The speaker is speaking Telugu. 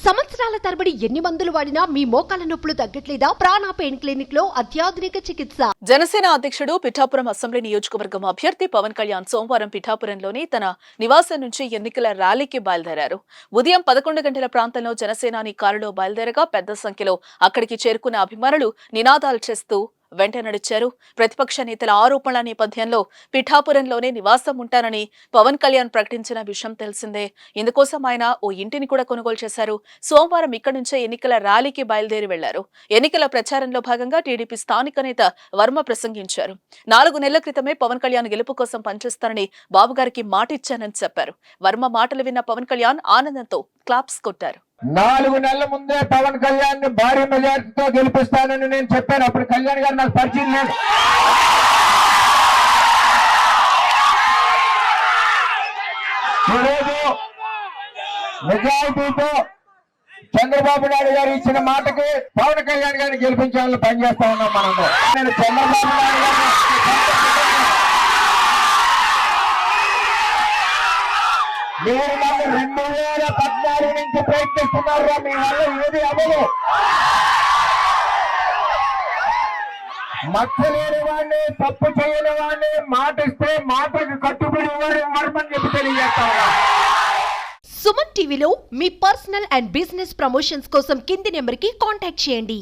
సంవత్సరాల తరబడి ఎన్ని మందులు వాడినా మీ మోకాల నొప్పులు తగ్గట్లేదా? ప్రాణ పెయిన్ క్లినిక్ లో అత్యాధునిక చికిత్స. జనసేన అధ్యక్షుడు పిఠాపురం అసెంబ్లీ నియోజకవర్గం అభ్యర్థి పవన్ కళ్యాణ్ సోమవారం పిఠాపురంలోని తన నివాసం నుంచి ఎన్నికల ర్యాలీకి బయలుదేరారు. ఉదయం 11 గంటల ప్రాంతంలో జనసేనాని కారులో బయలుదేరగా పెద్ద సంఖ్యలో అక్కడికి చేరుకున్న అభిమానులు నినాదాలు చేస్తూ వెంట నడిచారు. ప్రతిపక్ష నేతల ఆరోపణల నేపథ్యంలో పిఠాపురంలోనే నివాసం ఉంటానని పవన్ కళ్యాణ్ ప్రకటించిన విషయం తెలిసిందే. ఇందుకోసం ఆయన ఓ ఇంటిని కూడా కొనుగోలు చేశారు. సోమవారం ఇక్కడి నుంచే ఎన్నికల ర్యాలీకి బయలుదేరి వెళ్లారు. ఎన్నికల ప్రచారంలో భాగంగా టీడీపీ స్థానిక నేత వర్మ ప్రసంగించారు. 4 నెలల క్రితమే పవన్ కళ్యాణ్ గెలుపు కోసం పనిచేస్తానని బాబుగారికి మాటిచ్చానని చెప్పారు. వర్మ మాటలు విన్న పవన్ కళ్యాణ్ ఆనందంతో క్లాప్స్ కొట్టారు. 4 నెలల ముందే పవన్ కళ్యాణ్ ని భారీ మెజార్టీతో గెలిపిస్తానని నేను చెప్పాను. అప్పుడు కళ్యాణ్ గారు నాకు పరిచయం లేదు. ఈరోజు మెజారిటీతో చంద్రబాబు నాయుడు గారు ఇచ్చిన మాటకి పవన్ కళ్యాణ్ గారిని గెలిపించాలని పనిచేస్తా ఉన్నాం. మనం నేను చంద్రబాబు నాయుడు గారిని మీరు నన్ను 2014 నుంచి ప్రయత్నిస్తున్నారు. మీ వల్ల ఏది అవ్వదు. మచ్చలేని వాడిని, తప్పు చేయని వాడిని, మాట ఇస్తే మాటకు కట్టుబడి ఇవ్వమని చెప్పి తెలియజేస్తా ఉన్నా. సుమన్ టీవీలో మీ పర్సనల్ అండ్ బిజినెస్ ప్రమోషన్స్ కోసం కింది నెంబర్ కి కాంటాక్ట్ చేయండి.